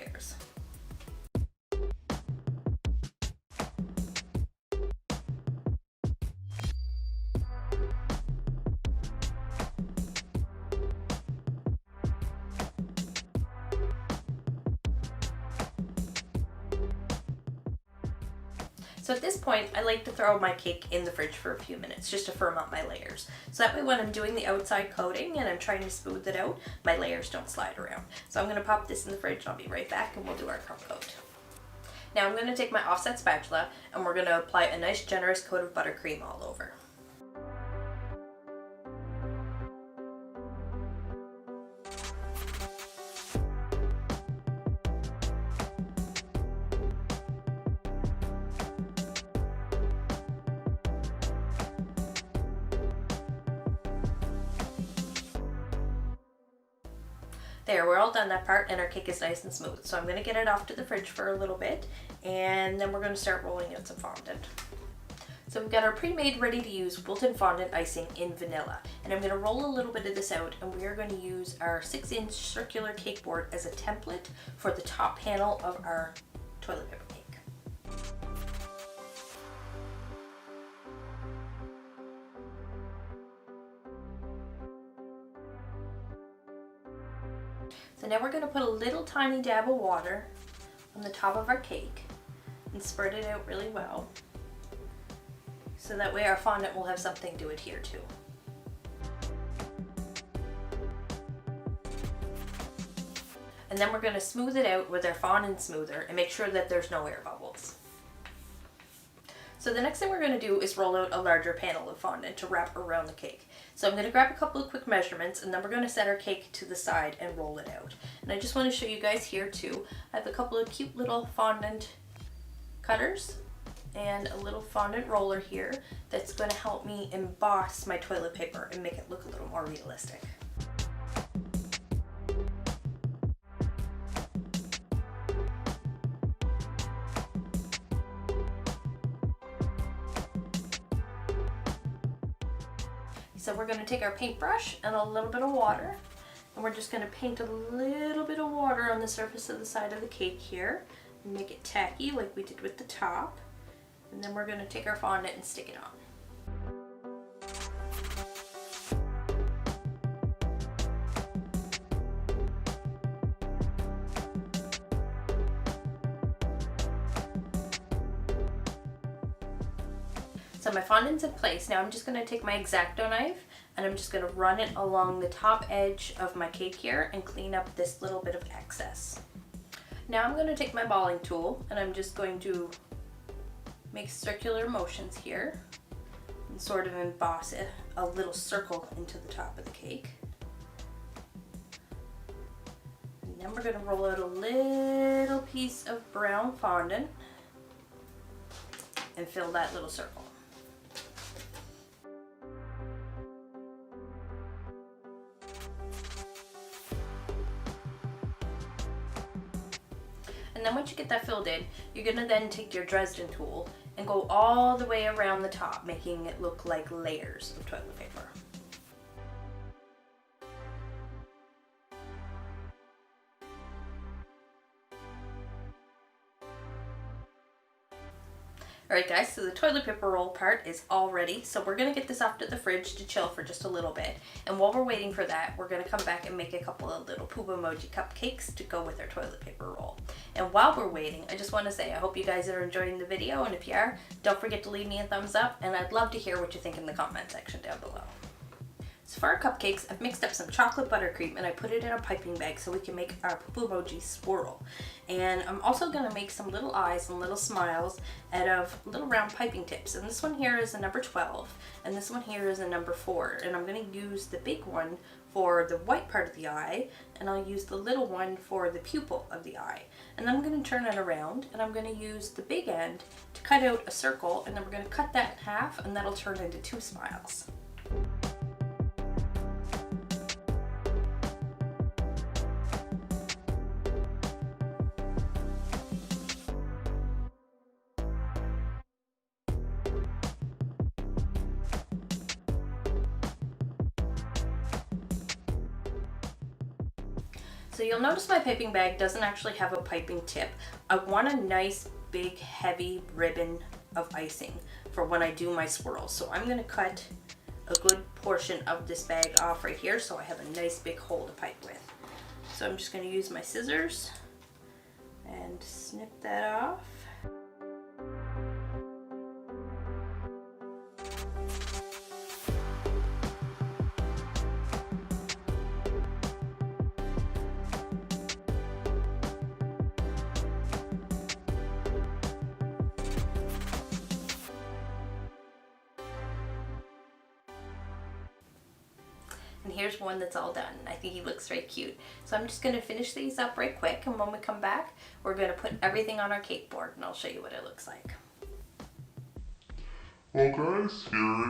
layers. So at this point, I like to throw my cake in the fridge for a few minutes just to firm up my layers. So that way when I'm doing the outside coating and I'm trying to smooth it out, my layers don't slide around. So I'm going to pop this in the fridge and I'll be right back and we'll do our cup coat. Now I'm going to take my offset spatula and we're going to apply a nice generous coat of buttercream all over. There, we're all done that part and our cake is nice and smooth. So I'm going to get it off to the fridge for a little bit and then we're going to start rolling out some fondant. So we've got our pre-made ready to use Wilton fondant icing in vanilla. And I'm going to roll a little bit of this out and we are going to use our 6-inch circular cake board as a template for the top panel of our toilet paper cake. So now we're going to put a little tiny dab of water on the top of our cake and spread it out really well. So that way our fondant will have something to adhere to. And then we're going to smooth it out with our fondant smoother and make sure that there's no air bubbles. So the next thing we're going to do is roll out a larger panel of fondant to wrap around the cake. So I'm going to grab a couple of quick measurements and then we're going to set our cake to the side and roll it out. And I just want to show you guys here too. I have a couple of cute little fondant cutters and a little fondant roller here that's going to help me emboss my toilet paper and make it look a little more realistic. So we're going to take our paintbrush and a little bit of water and we're just going to paint a little bit of water on the surface of the side of the cake here and make it tacky like we did with the top. And then we're going to take our fondant and stick it on. So my fondant's in place. Now I'm just going to take my X-Acto knife and I'm just going to run it along the top edge of my cake here and clean up this little bit of excess. Now I'm going to take my balling tool and I'm just going to make circular motions here and sort of emboss it, a little circle into the top of the cake. And then we're going to roll out a little piece of brown fondant and fill that little circle. And then once you get that filled in, you're going to then take your Dresden tool and go all the way around the top, making it look like layers of toilet paper. Alright guys, so the toilet paper roll part is all ready, so we're going to get this off to the fridge to chill for just a little bit. And while we're waiting for that, we're going to come back and make a couple of little poop emoji cupcakes to go with our toilet paper roll. And while we're waiting, I just want to say I hope you guys are enjoying the video, and if you are, don't forget to leave me a thumbs up, and I'd love to hear what you think in the comment section down below. So for our cupcakes, I've mixed up some chocolate buttercream and I put it in a piping bag so we can make our poop emoji swirl. And I'm also going to make some little eyes and little smiles out of little round piping tips. And this one here is a number 12 and this one here is a number 4. And I'm going to use the big one for the white part of the eye and I'll use the little one for the pupil of the eye. And then I'm going to turn it around and I'm going to use the big end to cut out a circle, and then we're going to cut that in half and that'll turn into 2 smiles. So you'll notice my piping bag doesn't actually have a piping tip. I want a nice big heavy ribbon of icing for when I do my swirls. So I'm gonna cut a good portion of this bag off right here so I have a nice big hole to pipe with. So I'm just gonna use my scissors and snip that off. And here's one that's all done. I think he looks very cute. So I'm just gonna finish these up right quick, and when we come back, we're gonna put everything on our cake board and I'll show you what it looks like. Well guys, here